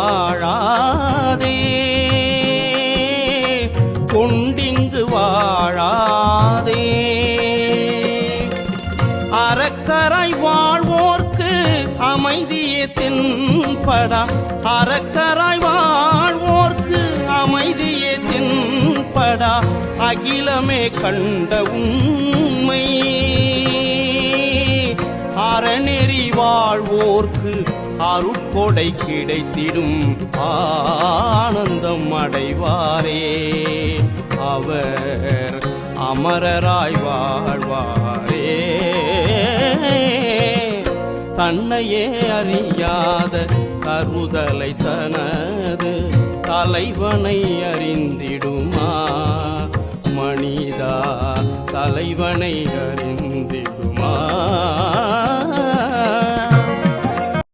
வாழாதே கொண்டிங்கு வாழாதே. அறக்கராய் வாழ்வோர்க்கு அமைதியே தென்படா, அறக்கராய் வாழ்வோர்க்கு அமைதியே தென்படா. அகிலமே கண்ட உண்மை அறநெறி வாழ்வோர்க்கு அருட்கொடை கிடைத்திடும் ஆனந்தம் அடைவாரே. அவர் அமரராய் வாழ்வாரே. தன்னையே அறியாத கருதலை தனது தலைவனை அறிந்திடுமா? மனிதா தலைவனை அறிந்திடும்